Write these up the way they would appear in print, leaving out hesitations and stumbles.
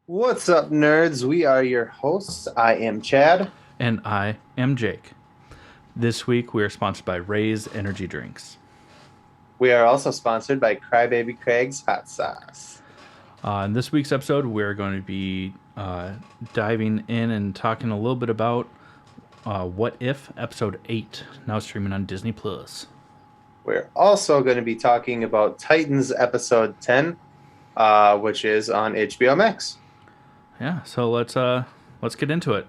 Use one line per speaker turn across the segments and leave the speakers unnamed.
What's up, nerds? We are your hosts. I am Chad.
And I am Jake. This week we are sponsored by Ray's Energy Drinks.
We are also sponsored by Crybaby Craig's Hot Sauce.
In this week's episode, we're going to be diving in and talking a little bit about What If, Episode 8, now streaming on Disney+.
We're also going to be talking about Titans Episode 10, which is on HBO Max.
Yeah, so let's get into it.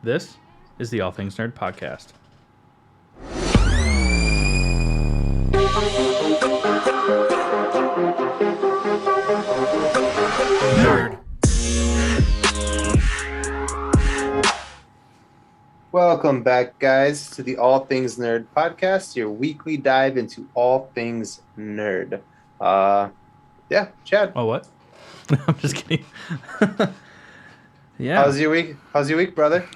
This is the All Things Nerd Podcast. Nerd.
Welcome back, guys, to the All Things Nerd Podcast, your weekly dive into all things nerd. Yeah, Chad.
Oh, what? I'm just kidding. Yeah.
How's your week, brother?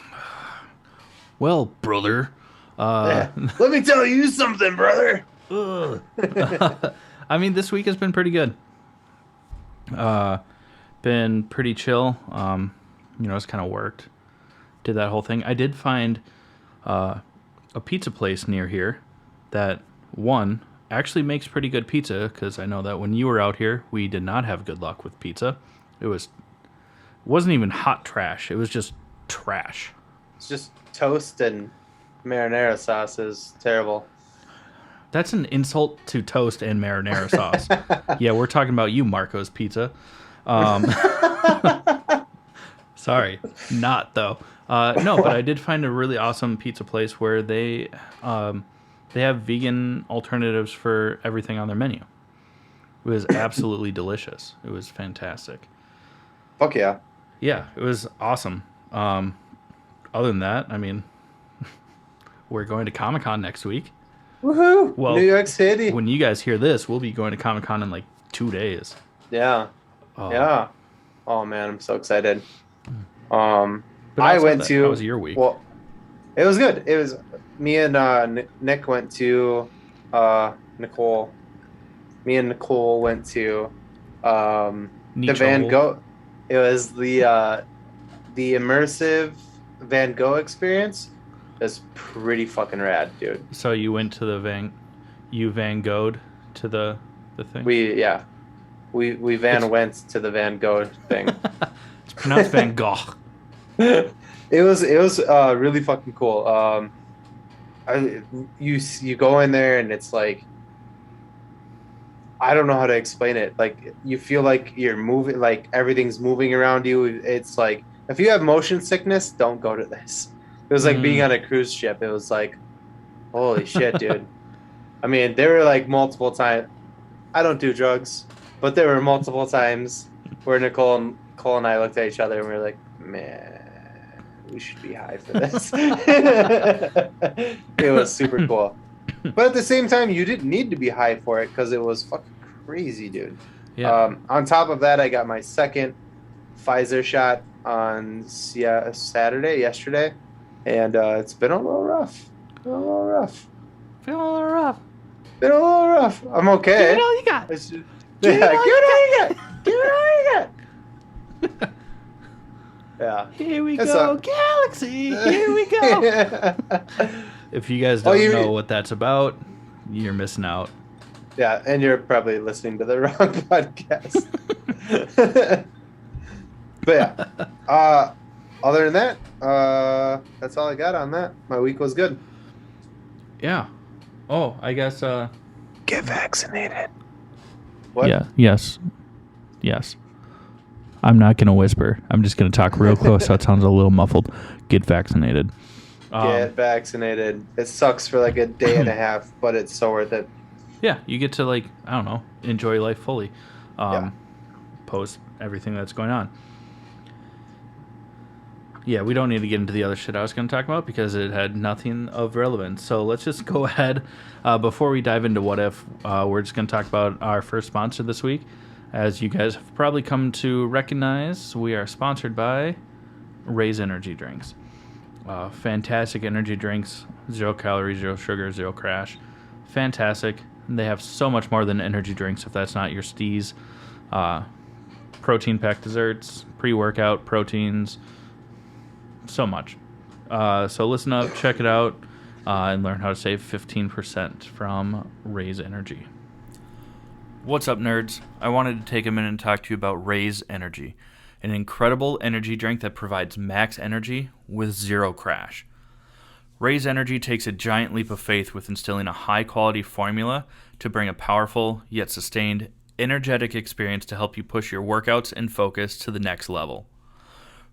Well, brother.
Let me tell you something, brother.
I mean, this week has been pretty good. Been pretty chill. It's kind of worked. Did that whole thing. I did find a pizza place near here that, one, actually makes pretty good pizza, because I know that when you were out here, we did not have good luck with pizza. It wasn't even hot trash. It was just trash.
It's just toast and marinara sauce is terrible.
That's an insult to toast and marinara sauce. Yeah, we're talking about you, Marco's Pizza. Sorry, not though. No, but I did find a really awesome pizza place where they have vegan alternatives for everything on their menu. It was absolutely delicious. It was fantastic.
Fuck yeah.
Yeah, it was awesome. Other than that, I mean, we're going to Comic-Con next week.
Woohoo!
Well,
New York City.
When you guys hear this, we'll be going to Comic-Con in like 2 days.
Yeah.
Oh.
Yeah. Oh man, I'm so excited.
But
I went to.
How was your week?
Well, it was good. It was me and Nick went to Nicole. Me and Nicole went to the Van Gogh. It was the immersive Van Gogh experience. It was pretty fucking rad, dude.
So you went to Van Gogh'd to the thing?
We went to the Van Gogh thing.
It's pronounced Van Gogh.
It was really fucking cool. You go in there and it's like, I don't know how to explain it. Like, you feel like you're moving, like everything's moving around you. It's like, if you have motion sickness, don't go to this. It was like being on a cruise ship. It was like, holy shit, dude. I mean, there were like multiple times. I don't do drugs, but there were multiple times where Nicole and I looked at each other and we were like, man, we should be high for this. It was super cool. But at the same time, you didn't need to be high for it because it was fucking crazy, dude.
Yeah.
On top of that, I got my second Pfizer shot on yesterday, and it's been a little rough.
Feeling a little rough.
Been a little rough. I'm okay.
Give it all you got.
Give it all you got. Yeah.
Here we go, Galaxy. Here we go. If you guys don't know what that's about, you're missing out.
Yeah, and you're probably listening to the wrong podcast. But yeah, other than that, that's all I got on that. My week was good.
Yeah. Oh, I guess.
Get vaccinated. What?
Yeah. Yes. I'm not gonna whisper. I'm just gonna talk real close, so it sounds a little muffled. Get vaccinated.
Get vaccinated. It sucks for like a day and a half, but it's so worth it.
Yeah, you get to, like, I don't know, enjoy life fully. Post everything that's going on. Yeah, we don't need to get into the other shit I was going to talk about because it had nothing of relevance. So let's just go ahead. Before we dive into What If, we're just going to talk about our first sponsor this week. As you guys have probably come to recognize, we are sponsored by Ray's Energy Drinks. Fantastic energy drinks, 0 calories, 0 sugar, 0 crash. Fantastic. They have so much more than energy drinks if that's not your steez. protein-packed desserts, pre-workout proteins, so much. So listen up, check it out, and learn how to save 15% from Raise Energy. What's up, nerds? I wanted to take a minute and talk to you about Raise Energy, an incredible energy drink that provides max energy with zero crash. Raise Energy takes a giant leap of faith with instilling a high-quality formula to bring a powerful, yet sustained, energetic experience to help you push your workouts and focus to the next level.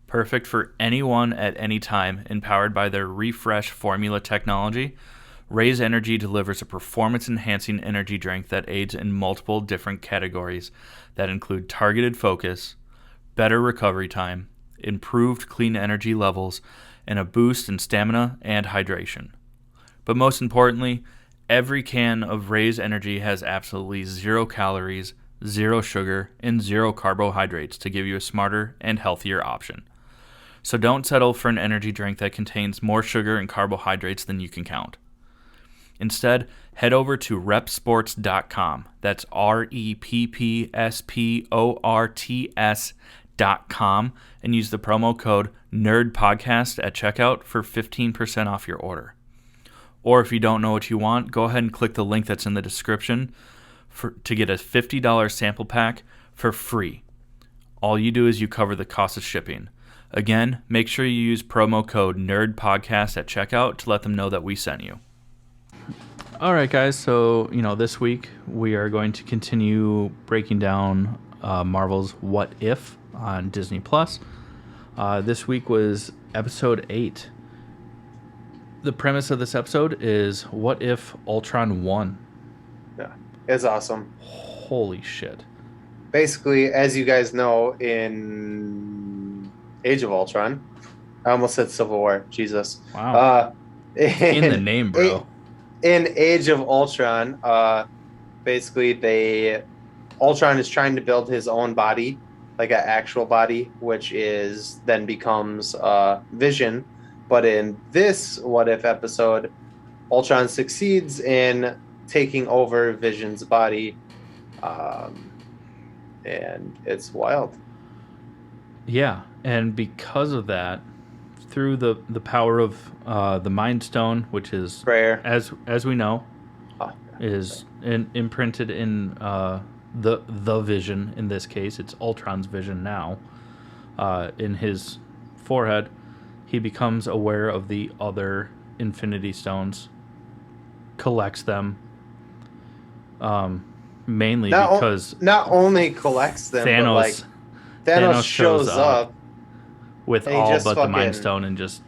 Perfect for anyone at any time, and powered by their Refresh formula technology, Raise Energy delivers a performance-enhancing energy drink that aids in multiple different categories that include targeted focus, better recovery time, improved clean energy levels, and a boost in stamina and hydration. But most importantly, every can of Raise Energy has absolutely 0 calories, 0 sugar, and 0 carbohydrates to give you a smarter and healthier option. So don't settle for an energy drink that contains more sugar and carbohydrates than you can count. Instead, head over to repsports.com. That's REPPSPORTS.com and use the promo code NERDPODCAST at checkout for 15% off your order. Or if you don't know what you want, go ahead and click the link that's in the description to get a $50 sample pack for free. All you do is you cover the cost of shipping. Again, make sure you use promo code NERDPODCAST at checkout to let them know that we sent you. All right, guys. So, this week we are going to continue breaking down Marvel's What If on Disney+. This week was episode 8. The premise of this episode is, what if Ultron won?
Yeah, it's awesome.
Holy shit.
Basically, as you guys know, in Age of Ultron, I almost said Civil War. Jesus.
Wow. In the name, bro.
In Age of Ultron, basically Ultron is trying to build his own body, like an actual body, which then becomes Vision. But in this What If episode, Ultron succeeds in taking over Vision's body, and it's wild.
Yeah, and because of that, through the power of the Mind Stone, which is
prayer,
as we know, is imprinted in the Vision. In this case, it's Ultron's vision now. In his forehead, he becomes aware of the other Infinity Stones, collects them, mainly because
not only collects them,
Thanos,
but Thanos shows up
with all but the Mind Stone and just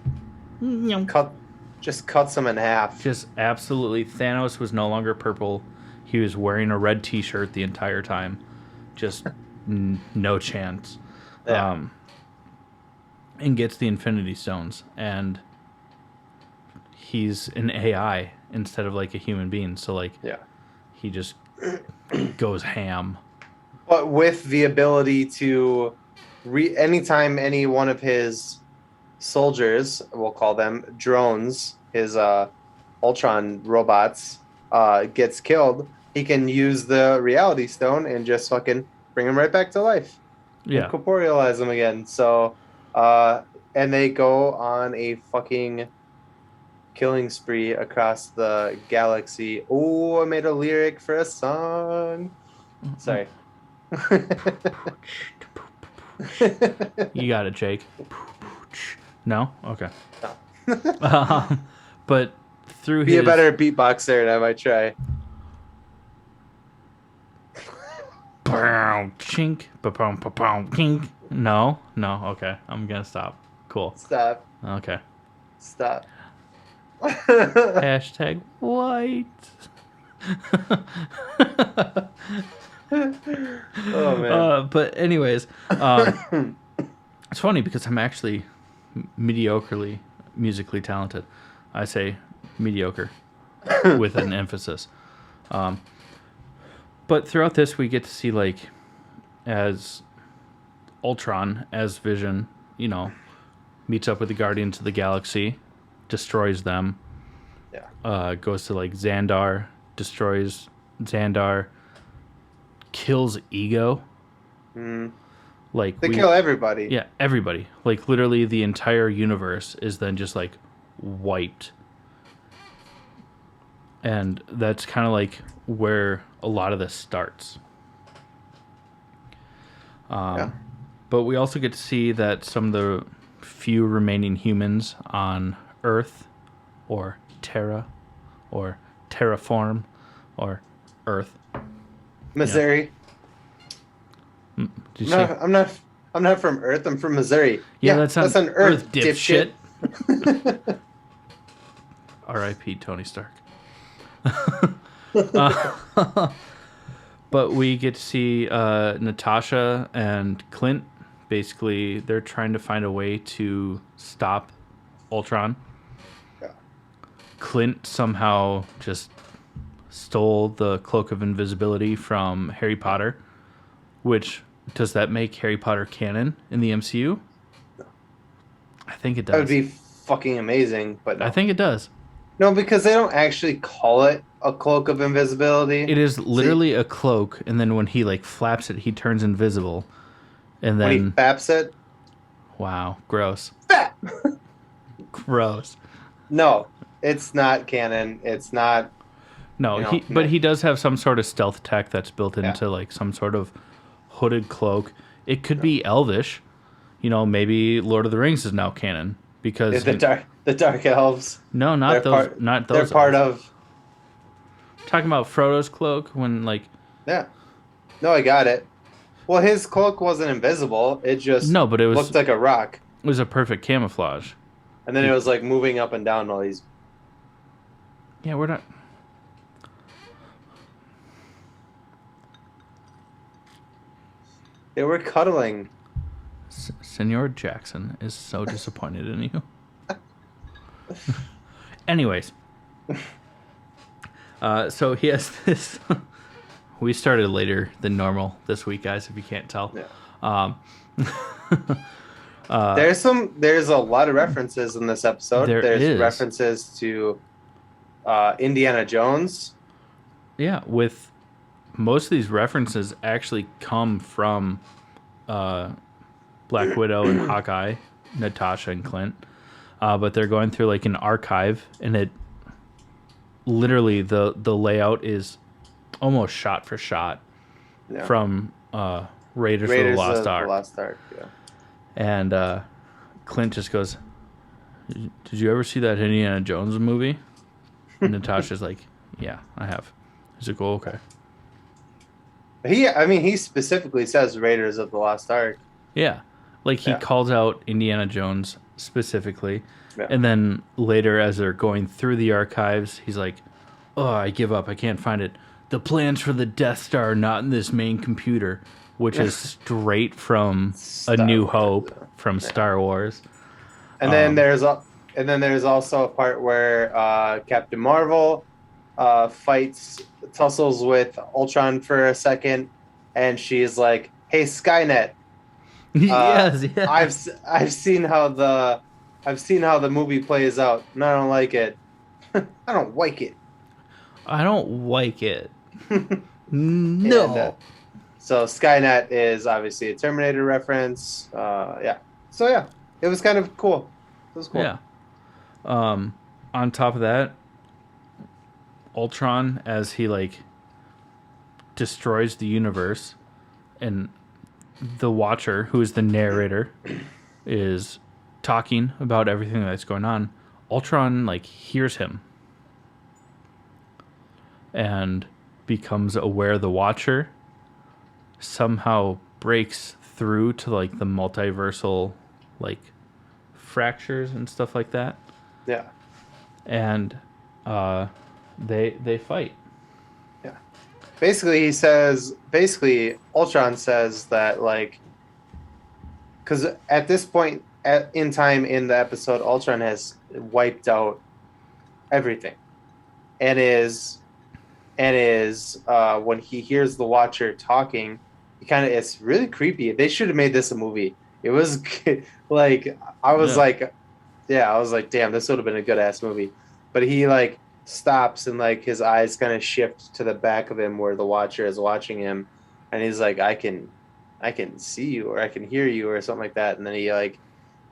cuts him in half.
Just absolutely. Thanos was no longer purple. He was wearing a red t-shirt the entire time. Just no chance.
Yeah.
And gets the Infinity Stones. And he's an AI instead of like a human being. So he just goes ham.
But with the ability to anytime any one of his soldiers, we'll call them drones, his Ultron robots, gets killed, he can use the Reality Stone and just fucking bring him right back to life.
Yeah.
And corporealize him again. So, and they go on a fucking killing spree across the galaxy. Oh, I made a lyric for a song. Sorry.
You got it, Jake. No? Okay.
No.
But through
Be a better beatboxer, and I might try.
Chink, kink. No, okay. I'm gonna stop. Cool.
Stop.
Okay.
Stop.
Hashtag white.
Oh man.
But anyways, it's funny because I'm actually mediocrely musically talented. I say mediocre with an emphasis. But throughout this, we get to see as Ultron, as Vision, meets up with the Guardians of the Galaxy, destroys them.
Yeah.
Goes to Xandar, destroys Xandar, kills Ego. Like
They kill everybody.
yeah, everybody. Like literally the entire universe is then just like wiped. And that's kind of like where a lot of this starts.
Yeah.
But we also get to see that some of the few remaining humans on Earth, or Terra, or Terraform, or Earth.
Missouri.
Did you
No,
say?
I'm not from Earth. I'm from Missouri.
Yeah, that's
on Earth,
dipshit.
dipshit.
R.I.P. Tony Stark. But we get to see Natasha and Clint. Basically, they're trying to find a way to stop Ultron.
Yeah.
Clint somehow just stole the cloak of invisibility from Harry Potter. Which, does that make Harry Potter canon in the MCU?
No.
I think it does.
That would be fucking amazing, but no.
I think it does.
No, because they don't actually call it a cloak of invisibility.
It is literally a cloak, and then when he like flaps it, he turns invisible. And then
when he faps it.
Wow, gross.
Fap!
Gross.
No, it's not canon. It's not.
No, but he does have some sort of stealth tech that's built into like some sort of hooded cloak. It could be elvish. Maybe Lord of the Rings is now canon because
the dark elves.
No, not those. Not those.
They're part of.
Talking about Frodo's cloak when like.
Yeah. No, I got it. Well, his cloak wasn't invisible. It just
but it
looked like a rock.
It was a perfect camouflage.
And then it was like moving up and down all these.
Yeah, we're not.
They were cuddling.
Senor Jackson is so disappointed in you. Anyways. So he has this. We started later than normal this week, guys, if you can't tell.
Yeah. There's a lot of references in this episode. There's references to Indiana Jones.
Yeah, with most of these references actually come from Black Widow and Hawkeye, Natasha and Clint. But they're going through like an archive, and it literally the layout is almost shot for shot from Raiders of the Lost Ark.
Yeah.
And Clint just goes, "Did you ever see that Indiana Jones movie?" And Natasha's like, "Yeah, I have." He's like, "Oh, okay."
He specifically says Raiders of the Lost Ark.
Yeah. Like he calls out Indiana Jones specifically.
Yeah.
And then later as they're going through the archives, he's like, "Oh, I give up. I can't find it. The plans for the Death Star are not in this main computer," which is straight from A New Hope from Star Wars.
And then there's also a part where Captain Marvel tussles with Ultron for a second, and she's like, "Hey, Skynet."
Yes.
I've seen how the movie plays out, and I don't like it. I don't like it.
I don't like it. No.
And, so Skynet is obviously a Terminator reference. So yeah, it was kind of cool. It was cool.
Yeah. On top of that, Ultron, as he like destroys the universe, and the Watcher, who is the narrator, is talking about everything that's going on. Ultron like hears him and becomes aware the Watcher somehow breaks through to like the multiversal like fractures and stuff like that.
Yeah.
And they fight.
Yeah. Basically Ultron says that like, because at this point in time in the episode, Ultron has wiped out everything, and is when he hears the Watcher talking, it's really creepy. They should have made this a movie. It was like I was like, damn, this would have been a good ass movie. But he like stops and like his eyes kind of shift to the back of him where the Watcher is watching him, and he's like, I can I can see you or I can hear you or something like that. And then he like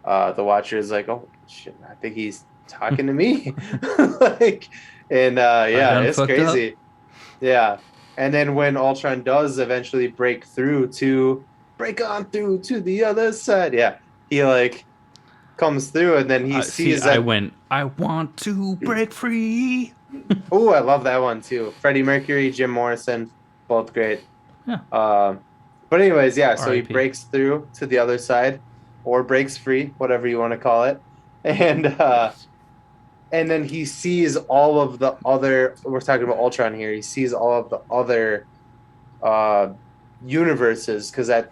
the Watcher is like, oh shit, I think he's talking to me. Like, and
I
yeah,
done
it's
fucked up.
crazy. Yeah. And then when Ultron does eventually break on through to the other side, yeah, he like comes through and then he
See,
sees that.
I want to break free.
Oh, I love that one too. Freddie Mercury, Jim Morrison, both great.
Yeah.
Um, but anyways, yeah, so he
R.I.P.
breaks through to the other side or breaks free, whatever you want to call it. And
Yes.
and then he sees all of the other, we're talking about Ultron here. He sees all of the other uh universes because at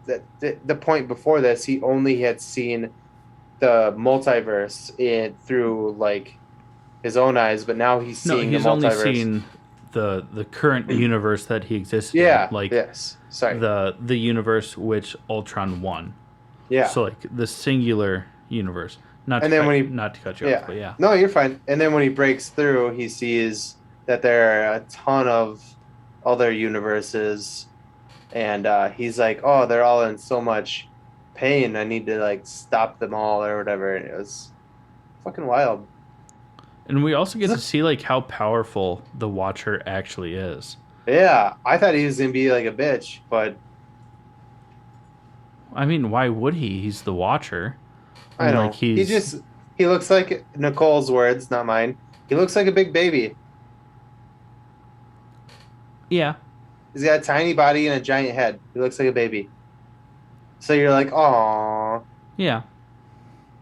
the point before this, he only had seen the multiverse through like his own eyes, but now he's
No,
seeing the
he's only
multiverse.
seen the current universe that he existed in,
Yeah,
like
yes. Sorry.
the universe which Ultron won.
Yeah.
So like the singular universe.
And then when he
Not to cut you off,
Yeah.
but yeah.
No, you're fine. And then when he breaks through, he sees that there are a ton of other universes and he's like, "Oh, they're all in so much pain. I need to like stop them all or whatever." And it was fucking wild.
And we also get to see like how powerful the Watcher actually is.
Yeah, I thought he was gonna be like a bitch, but
I mean, why would he? He's the Watcher. I
I
mean, like
know.
he's
He looks like Nicole's words, not mine. He looks like a big baby.
yeah,
He's got a tiny body and a giant head. He looks like a baby. So you're like, "Aw."
yeah,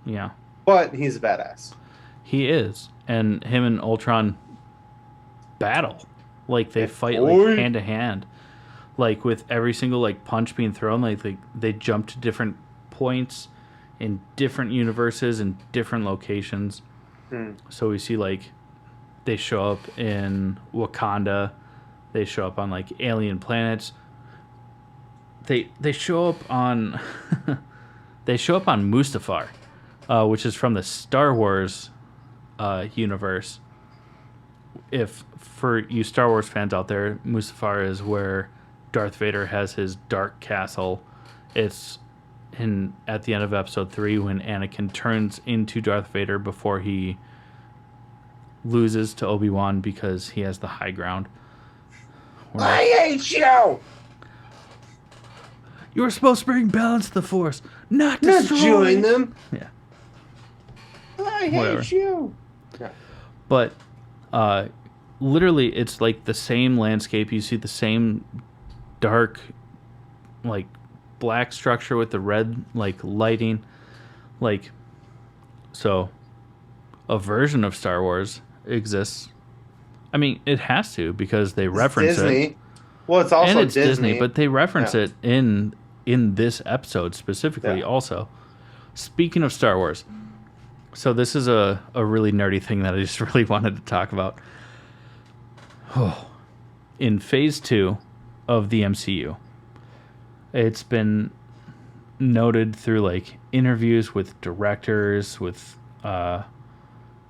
yeah.
But he's a badass.
He is, and him and Ultron battle. Like they
Yeah,
fight
boy.
like hand to hand. Like with every single like punch being thrown, like they jump to different points in different universes and different locations.
Hmm.
So we see like they show up in Wakanda, they show up on like alien planets. They show up on they show up on Mustafar, which is from the Star Wars universe. If for you Star Wars fans out there, Mustafar is where Darth Vader has his dark castle. It's in at the end of episode 3 when Anakin turns into Darth Vader before he loses to Obi-Wan because he has the high ground.
I hate you.
You were supposed to bring balance to the Force, not
Not
destroy
join them.
Yeah.
I hate
Whatever.
you. Yeah.
But literally it's like the same landscape. You see the same dark like black structure with the red like lighting, like so a version of Star Wars exists. I mean, it has to because they reference
Disney.
it.
Well, it's also
And it's
Disney.
but they reference
Yeah.
it in this episode specifically
Yeah.
also. Speaking of Star Wars, so this is a really nerdy thing that I just really wanted to talk about. In phase 2 of the MCU, it's been noted through like interviews with directors, with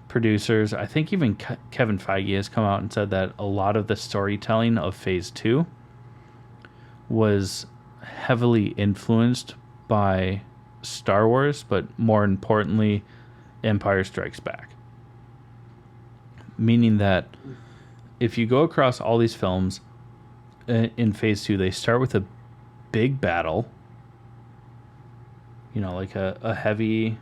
producers. I think even Kevin Feige has come out and said that a lot of the storytelling of phase 2 was heavily influenced by Star Wars, but more importantly, Empire Strikes Back. Meaning that if you go across all these films in phase 2, they start with a big battle, you know, like a heavy,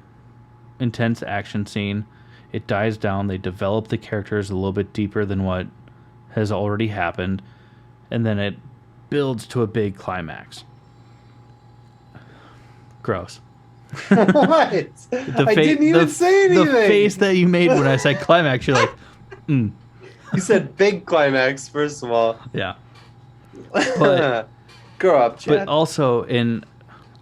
intense action scene. It dies down. They develop the characters a little bit deeper than what has already happened, and then it builds to a big climax. Gross.
What? I didn't even say anything.
The face that you made when I said climax, you're like,
You said big climax, first of all.
yeah. But
Grow up, Chad.
but also in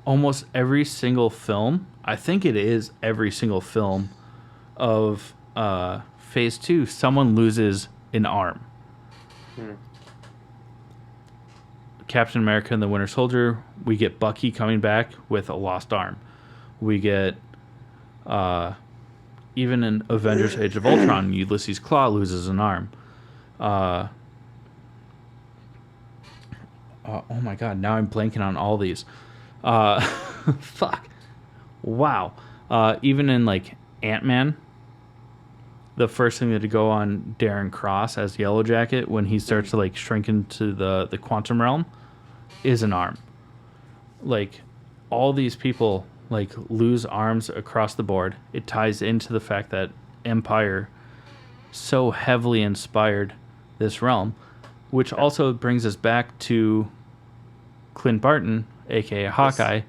almost every single film, I think it is every single film of phase 2, someone loses an arm. Captain America and the Winter Soldier, we get Bucky coming back with a lost arm. We get even in Avengers Age of Ultron, Ulysses Claw loses an arm. oh my god, now I'm blanking on all these. Fuck. Wow. Even in like Ant-Man, the first thing that to go on Darren Cross as Yellow Jacket when he starts to like shrink into the quantum realm is an arm. Like all these people like lose arms across the board. It ties into the fact that Empire so heavily inspired this realm, which also brings us back to Clint Barton, aka Hawkeye,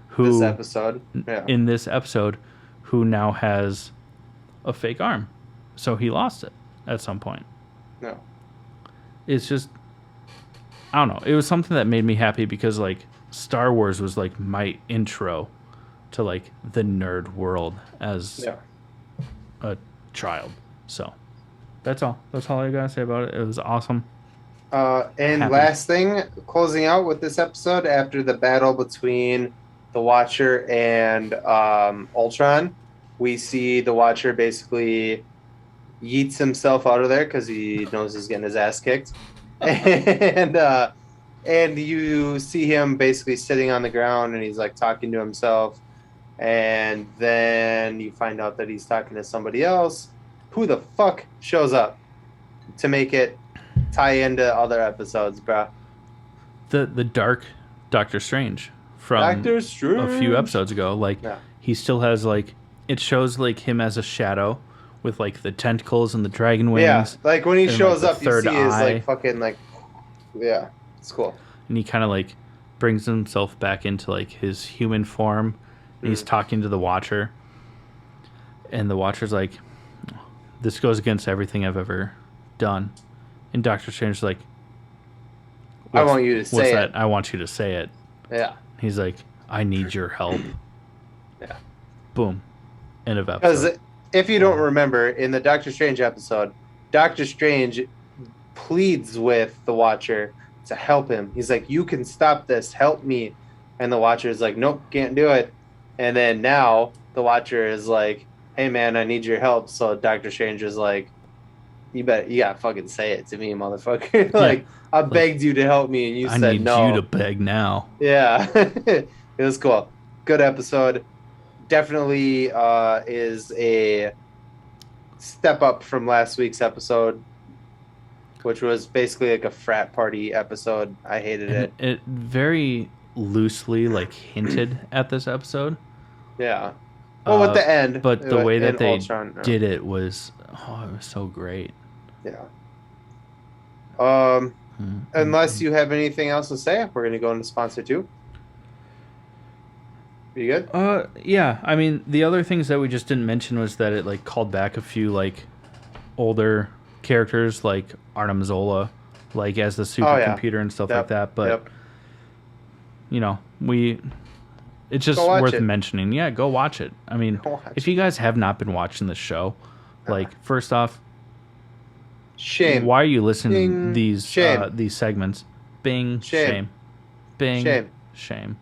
who
this episode,
in this episode, who now has a fake arm. So he lost it at some point.
No.
It's just, I don't know. It was something that made me happy because like Star Wars was like my intro to like the nerd world as a child. So that's all. That's all I gotta say about it. It was awesome.
And
Happy.
last thing, closing out with this episode, after the battle between the Watcher and Ultron, we see the Watcher basically yeets himself out of there because he knows he's getting his ass kicked. And you see him basically sitting on the ground and he's like talking to himself. And then you find out that he's talking to somebody else. Who the fuck shows up to make it tie into other episodes, bro?
The dark Doctor Strange from
Doctor Strange.
a few episodes ago. Like he still has like, it shows like him as a shadow with like the tentacles and the dragon wings.
Yeah, like when he
and,
shows
like,
up, you see his
eye.
like fucking like, yeah, it's cool.
And he kind of like brings himself back into like his human form. And he's talking to the Watcher. And the Watcher's like, this goes against everything I've ever done. And Doctor Strange's like,
I want you to say
it. I want you to say it.
Yeah.
He's like, I need your help.
Yeah.
Boom. End of episode.
Because if you don't remember, in the Doctor Strange episode, Doctor Strange pleads with the Watcher to help him. He's like, you can stop this. Help me. And the Watcher is like, nope, can't do it. And then now the Watcher is like, hey, man, I need your help. So Doctor Strange is like, you gotta fucking say it to me, motherfucker. Like, I begged you to help me, and you said no.
I need you to beg now.
Yeah. It was cool. Good episode. Definitely is a step up from last week's episode, which was basically like a frat party episode. I hated it.
It very loosely like hinted at this episode.
Yeah. Well, at the end.
But the way that they
Ultron,
did it was, it was so great.
Yeah. Unless you have anything else to say, we're going to go into sponsor 2. You good?
Yeah. I mean, the other things that we just didn't mention was that it like called back a few like older characters like Arnim Zola, like as the supercomputer and stuff like that. But you know, it's just worth mentioning. Yeah, go watch it. I mean, if you guys have not been watching the show, like first off,
shame.
Why are you listening to these segments? Bing, shame. Bing, shame.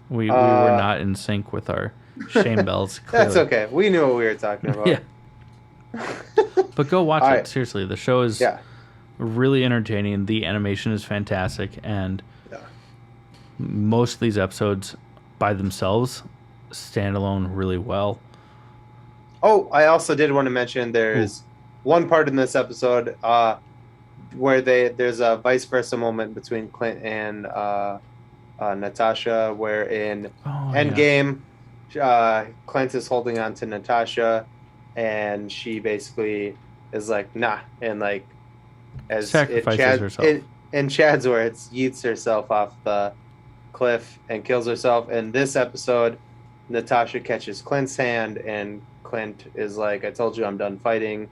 We were not in sync with our shame bells. Clearly.
That's okay. We knew what we were talking about.
Yeah. But go watch it. Right. Seriously, the show is really entertaining. The animation is fantastic, and most of these episodes by themselves stand alone really well.
Oh, I also did want to mention there's one part in this episode where there's a vice versa moment between Clint and Natasha, where in Endgame, Clint is holding on to Natasha, and she basically is like, nah, and like as
sacrifices herself.
In Chad's words, yeets herself off the cliff and kills herself. In this episode, Natasha catches Clint's hand, and Clint is like, I told you I'm done fighting,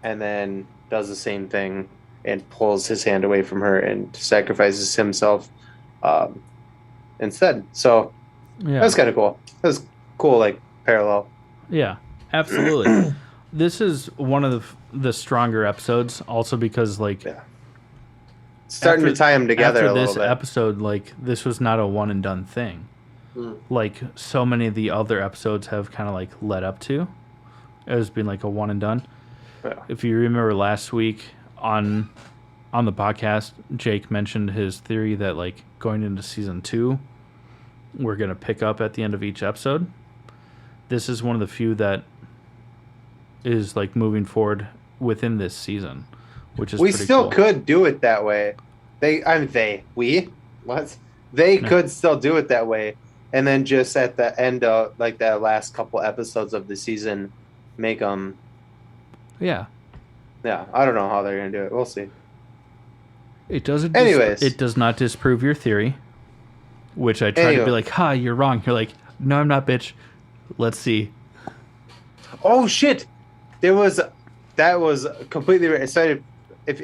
and then does the same thing and pulls his hand away from her and sacrifices himself instead. So that's kind of cool. That's cool, like parallel.
Yeah, absolutely. This is one of the stronger episodes, also because like
starting to tie them together
after
a little
this
bit.
Episode, like this was not a one and done thing. Like so many of the other episodes have kind of like led up to as being like a one and done. If you remember last week on on the podcast, Jake mentioned his theory that like going into season 2, we're gonna pick up at the end of each episode. This is one of the few that is like moving forward within this season, which is
We
pretty
still
cool.
could do it that way. They could still do it that way, and then just at the end of like that last couple episodes of the season, make them.
Yeah.
Yeah, I don't know how they're gonna do it. We'll see.
It doesn't.
Anyways.
It does not disprove your theory, which I try to be like, "Ha, you're wrong." You're like, "No, I'm not, bitch. Let's see."
Oh shit! That was completely right. So if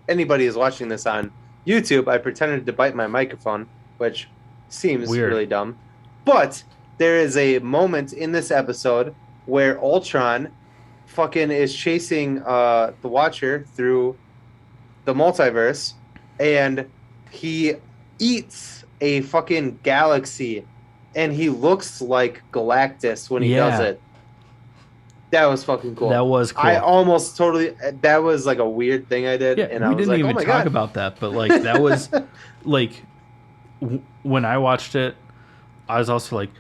anybody is watching this on YouTube, I pretended to bite my microphone, which seems
Weird.
really dumb. But there is a moment in this episode where Ultron fucking is chasing the Watcher through the multiverse, and he eats a fucking galaxy, and he looks like Galactus when he does it. That was fucking cool.
That was cool.
I almost totally. That was like a weird thing I did.
Yeah,
and
we
I was
didn't
like,
even
oh my
talk
God.
about that, but like that was like when I watched it, I was also like,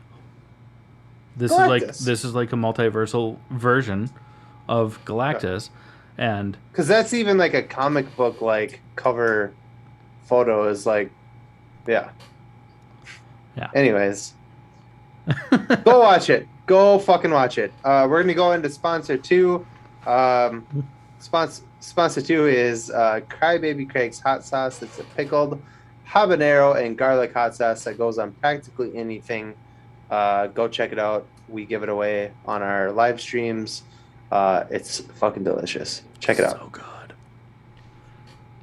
this is like a multiversal version of Galactus, and
because that's even like a comic book like cover photo is like, yeah. Anyways, go watch it. Go fucking watch it. We're gonna go into sponsor 2. Sponsor 2 is Crybaby Craig's hot sauce. It's a pickled habanero and garlic hot sauce that goes on practically anything. Go check it out. We give it away on our live streams. It's fucking delicious. Check it out.
So good.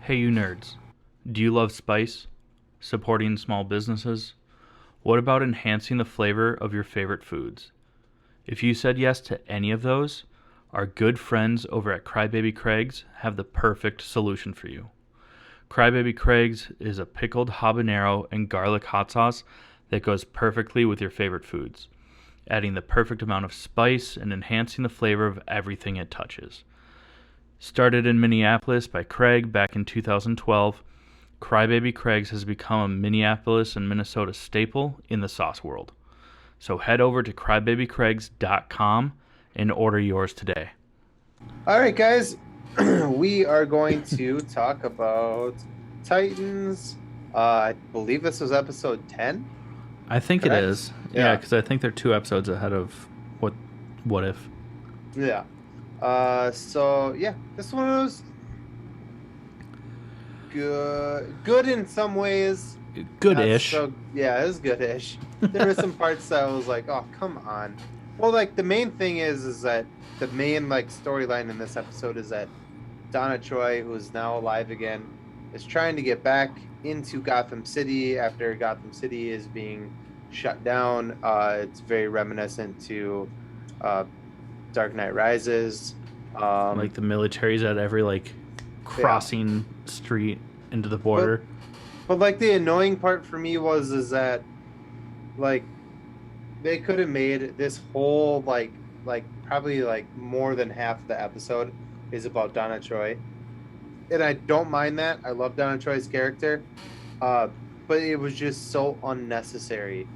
Hey, you nerds. Do you love spice? Supporting small businesses? What about enhancing the flavor of your favorite foods? If you said yes to any of those, our good friends over at Crybaby Craig's have the perfect solution for you. Crybaby Craig's is a pickled habanero and garlic hot sauce that goes perfectly with your favorite foods, adding the perfect amount of spice and enhancing the flavor of everything it touches. Started in Minneapolis by Craig back in 2012, Crybaby Craig's has become a Minneapolis and Minnesota staple in the sauce world. So head over to crybabycraigs.com and order yours today.
All right, guys. We are going to talk about Titans. I believe this was episode 10.
I think
Correct?
it is. Yeah, because I think they're 2 episodes ahead of What If.
Yeah. So yeah, this one was good in some ways.
Good-ish.
Yeah, it was good-ish. There were some parts that I was like, oh, come on. Well, like the main thing is that the main like storyline in this episode is that Donna Troy, who is now alive again, is trying to get back into Gotham City after Gotham City is being shut down. It's very reminiscent to Dark Knight Rises.
Like the military's at every like crossing street into the border.
But like the annoying part for me is that like they could have made this whole like probably like more than half the episode is about Donna Troy. And I don't mind that. I love Donna Troy's character. But it was just so unnecessary.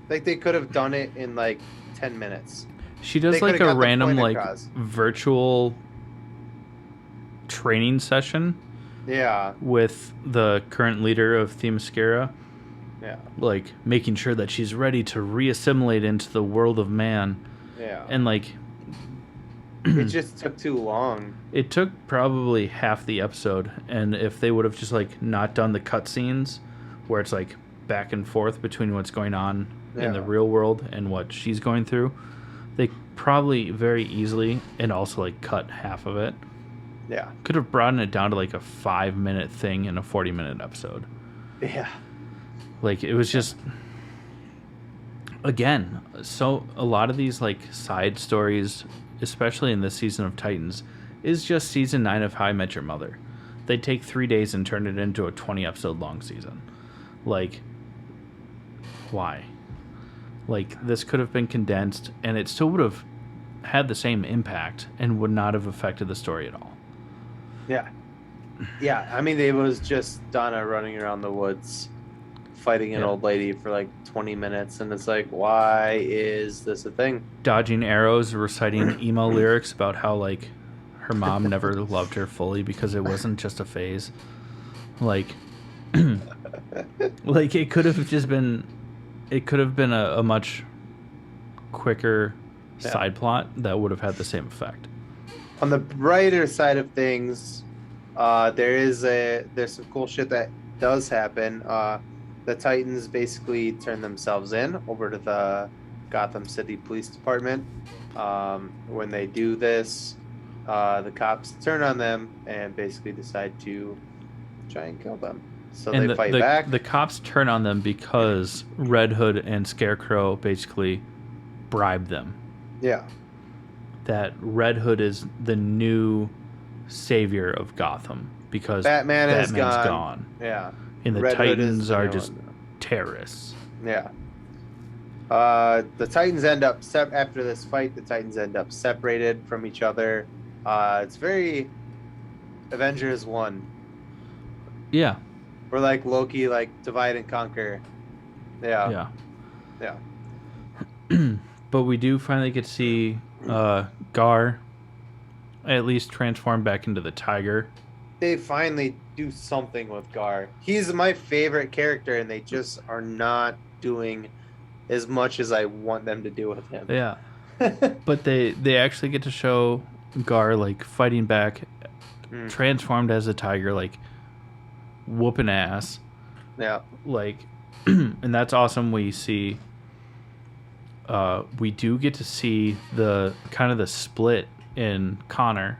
Like they could have done it in like 10 minutes.
She does like a random like virtual training session.
Yeah.
With the current leader of Themyscira.
Yeah.
Like making sure that she's ready to reassimilate into the world of man.
Yeah.
And like
it just took too long.
It took probably half the episode, and if they would have just like not done the cutscenes where it's like back and forth between what's going on in the real world and what she's going through, they probably very easily and also like cut half of it.
Yeah.
Could have broadened it down to like a 5-minute thing in a 40-minute episode.
Yeah.
Like it was just again, so a lot of these like side stories, especially in this season of Titans, is just season 9 of How I Met Your Mother. They take 3 days and turn it into a 20-episode long season. Like, why? Like, this could have been condensed, and it still would have had the same impact and would not have affected the story at all.
Yeah. Yeah, I mean, it was just Donna running around the woods fighting an
Yeah.
old lady for like 20 minutes, and it's like, why is this a thing?
Dodging arrows, reciting emo lyrics about how like her mom never loved her fully because it wasn't just a phase. Like, like it could have just been, it could have been a much quicker
Yeah.
side plot that would have had the same effect.
On the brighter side of things, there's some cool shit that does happen. The Titans basically turn themselves in over to the Gotham City Police Department. When they do this, the cops turn on them and basically decide to try and kill them. So
And
they fight back.
the cops turn on them because Red Hood and Scarecrow basically bribe them.
Yeah.
That Red Hood is the new savior of Gotham because
Batman's
is
gone.
gone.
Yeah.
And the
Red Hood is
Titans
the
are
new
just
one.
terrorists.
Yeah. The Titans end up after this fight. The Titans end up separated from each other. It's very Avengers 1.
Yeah.
We're like Loki, like divide and conquer. Yeah.
Yeah.
Yeah.
But we do finally get to see Gar at least transform back into the tiger.
They finally do something with Gar. He's my favorite character, and they just are not doing as much as I want them to do with him.
Yeah. But they actually get to show Gar like fighting back, transformed as a tiger, like whooping ass.
Yeah.
Like, and that's awesome. We see, we do get to see the kind of the split in Connor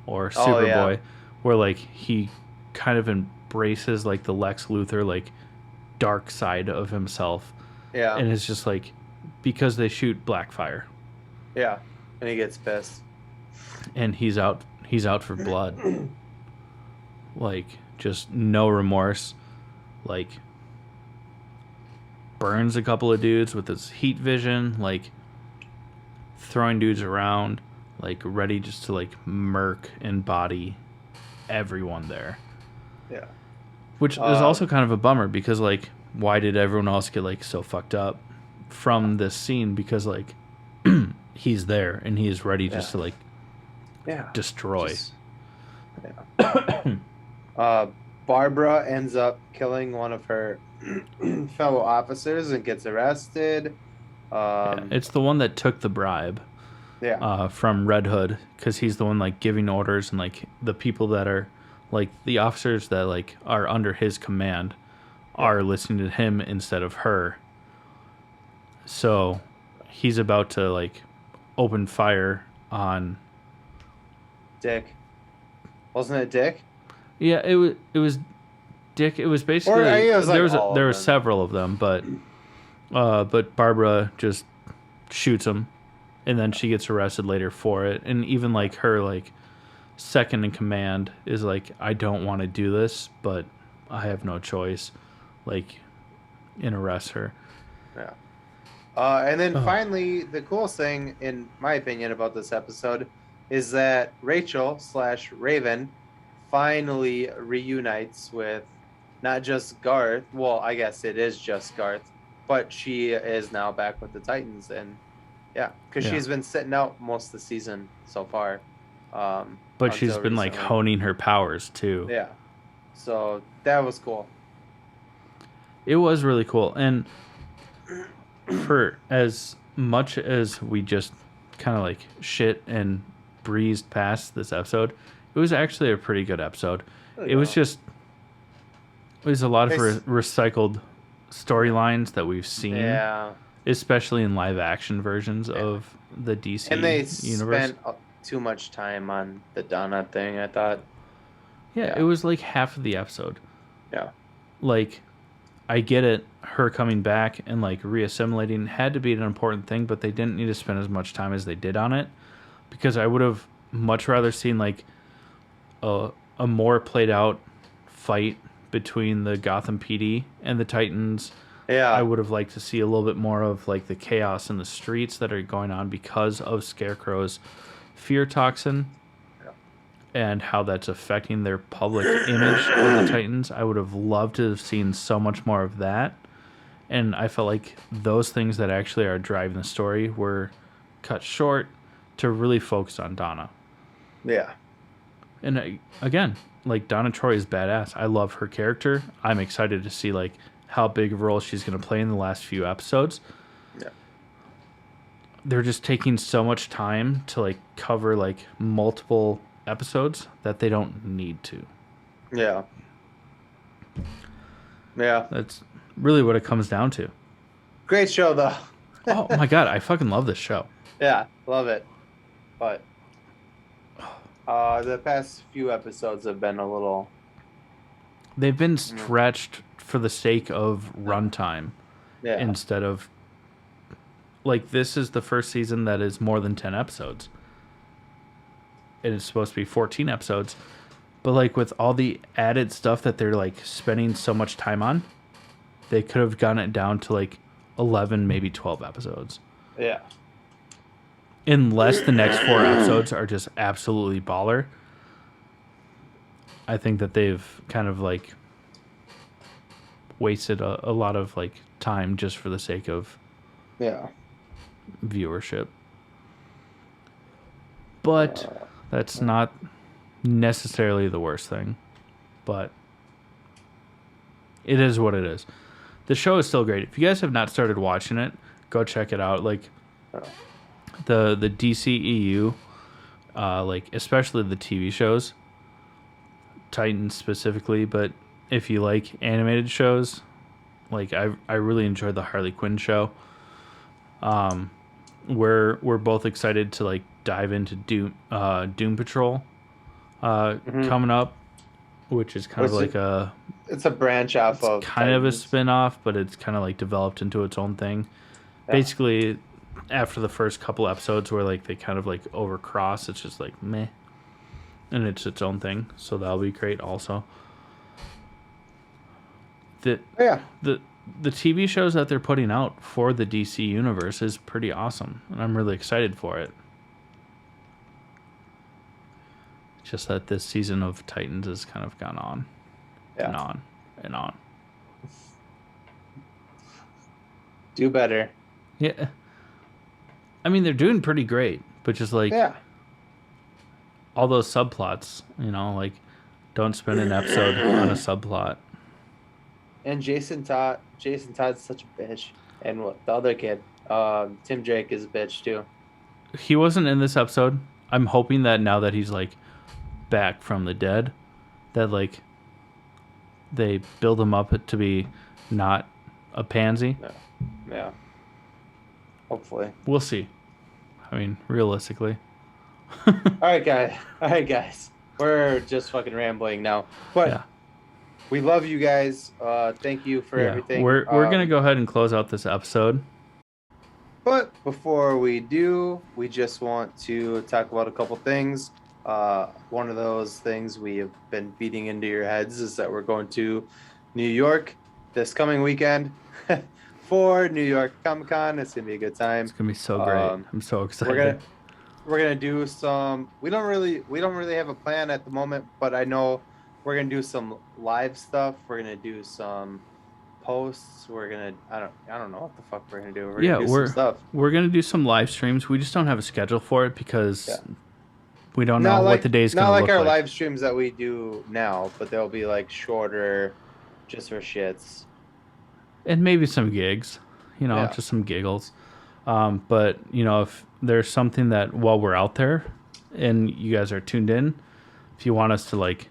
or Superboy, where like he kind of embraces like the Lex Luthor like dark side of himself.
Yeah.
And it's just like because they shoot Blackfire.
Yeah. And he gets pissed.
And he's out for blood. Like just no remorse. Like burns a couple of dudes with his heat vision, like throwing dudes around, like ready just to like murk and body everyone there.
Yeah.
Which is also kind of a bummer because like why did everyone else get like so fucked up from this scene? Because like he's there and he is ready just to like destroy.
Barbara ends up killing one of her fellow officers and gets arrested.
It's the one that took the bribe. From Red Hood, because he's the one like giving orders, and like the people that are like the officers that like are under his command are listening to him instead of her. So he's about to like open fire on
Dick. Wasn't it Dick?
Yeah, it was Dick. It was basically there were several of them, but Barbara just shoots him, and then she gets arrested later for it. And even like her like second in command is like, I don't want to do this, but I have no choice. Like, and arrest her.
Yeah. And then finally, the coolest thing, in my opinion, about this episode is that Rachel / Raven finally reunites with not just Garth. Well, I guess it is just Garth, but she is now back with the Titans, and because she's been sitting out most of the season so far.
But she's been like honing her powers too.
Yeah. So that was cool.
It was really cool, and for as much as we just kind of like shit and breezed past this episode, it was actually a pretty good episode. It was a lot of recycled storylines that we've seen, especially in live action versions of the DC
and they
universe.
Spent too much time on the Donna thing, I thought.
Yeah, it was like half of the episode.
Yeah.
Like, I get it, her coming back and like reassimilating had to be an important thing, but they didn't need to spend as much time as they did on it, because I would have much rather seen like a more played out fight between the Gotham PD and the Titans.
Yeah.
I would have liked to see a little bit more of like the chaos in the streets that are going on because of Scarecrow's fear toxin. and how that's affecting their public image of the Titans. I would have loved to have seen so much more of that. And I felt like those things that actually are driving the story were cut short to really focus on Donna.
Yeah.
And again, like, Donna Troy is badass. I love her character. I'm excited to see like how big of a role she's going to play in the last few episodes.
Yeah.
They're just taking so much time to like cover like multiple episodes that they don't need to.
Yeah. Yeah.
That's really what it comes down to.
Great show, though.
Oh my god, I fucking love this show.
Yeah, love it. But the past few episodes have been a little...
They've been stretched for the sake of runtime.
Yeah.
Instead of... Like, this is the first season that is more than 10 episodes. And it's supposed to be 14 episodes. But, like, with all the added stuff that they're, like, spending so much time on, they could have gotten it down to, like, 11, maybe 12 episodes.
Yeah.
Unless the next 4 episodes are just absolutely baller. I think that they've kind of, like, wasted a lot of, like, time just for the sake of viewership. But that's not necessarily the worst thing. But it is what it is. The show is still great. If you guys have not started watching it, go check it out. Like, the DCEU, like, especially the TV shows, Titans specifically, but if you like animated shows, like, I really enjoyed the Harley Quinn show. We're both excited to like dive into Doom Patrol coming up, which is kind of like
it's a branch off of
kind of a spin-off, but it's kind of like developed into its own thing. Yeah. Basically, after the first couple episodes where like they kind of like overcross, it's just like meh, and it's its own thing. So that'll be great also. The TV shows that they're putting out for the DC universe is pretty awesome, and I'm really excited for it. Just that this season of Titans has kind of gone on and on and on.
Do better.
Yeah. I mean, they're doing pretty great, but just like all those subplots, you know, like, don't spend an episode on a subplot.
And Jason Todd's such a bitch. And what the other kid, Tim Drake, is a bitch too.
He wasn't in this episode. I'm hoping that now that he's like back from the dead, that like they build him up to be not a pansy.
Yeah. Hopefully.
We'll see. I mean, realistically.
All right, guys. We're just fucking rambling now. But we love you guys. Thank you for everything.
We're gonna go ahead and close out this episode.
But before we do, we just want to talk about a couple things. One of those things we have been beating into your heads is that we're going to New York this coming weekend for New York Comic-Con. It's gonna be a good time. It's
gonna be so great. I'm so excited.
We're gonna do some. We don't really have a plan at the moment, but I know we're gonna do some live stuff. We're gonna do some posts. We're gonna. I don't know what the fuck we're gonna do. We're gonna do some stuff.
We're gonna do some live streams. We just don't have a schedule for it because we don't know what the day's gonna look like.
Not like our live streams that we do now, but they'll be like shorter, just for shits.
And maybe some gigs, you know, just some giggles. But, you know, if there's something that while we're out there and you guys are tuned in, if you want us to, like,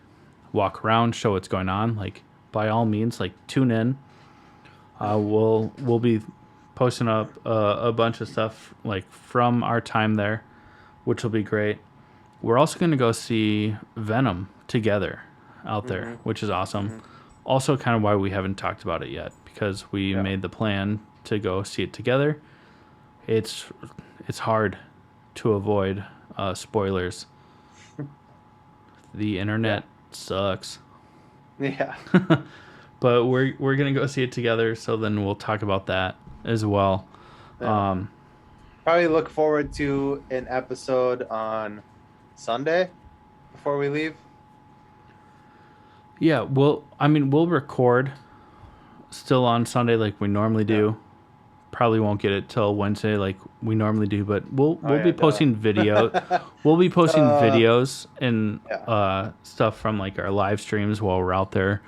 walk around, show what's going on, like, by all means, like, tune in. We'll be posting up a bunch of stuff, like, from our time there, which will be great. We're also going to go see Venom together out there, which is awesome. Mm-hmm. Also kind of why we haven't talked about it yet, because we made the plan to go see it together. It's hard to avoid spoilers. The internet sucks.
Yeah.
But we're gonna go see it together, so then we'll talk about that as well.
Yeah. Probably look forward to an episode on Sunday before we leave?
Yeah, well, I mean, we'll record still on Sunday like we normally do. Probably won't get it till Wednesday like we normally do, but we'll be posting video. We'll be posting videos and stuff from like our live streams while we're out there.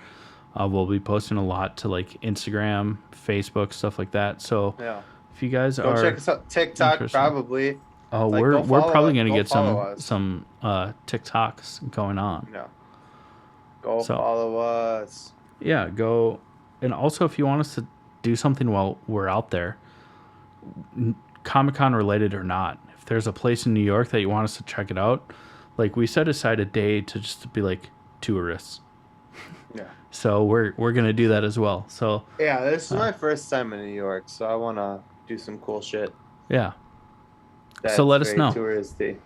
We'll be posting a lot to like Instagram, Facebook, stuff like that. So if you guys
go check us out. TikTok probably.
Oh,
like,
we're probably gonna get some TikToks going on.
Yeah. Go follow us.
Yeah, go. And also, if you want us to do something while we're out there, Comic-Con related or not, if there's a place in New York that you want us to check it out, like we set aside a day to just be like tourists.
Yeah.
So we're gonna do that as well. So
yeah, this is my first time in New York, so I want to do some cool shit.
Yeah. So let us know.
Touristy.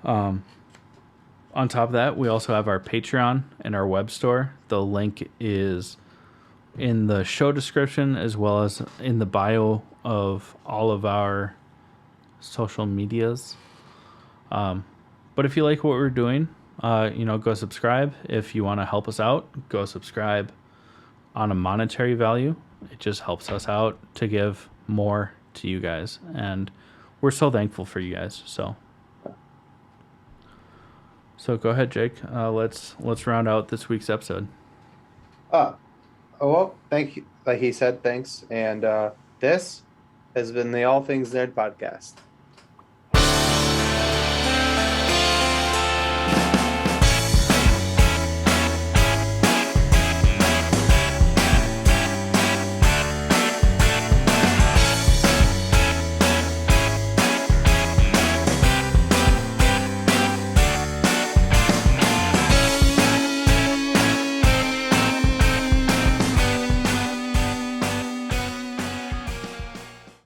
On top of that, we also have our Patreon and our web store. The link is in the show description as well as in the bio of all of our social medias. But if you like what we're doing, go subscribe. If you want to help us out, go subscribe on a monetary value. It just helps us out to give more to you guys. And we're so thankful for you guys. So go ahead, Jake. Let's round out this week's episode.
Well, thank you. Like he said, thanks. And this has been the All Things Nerd podcast.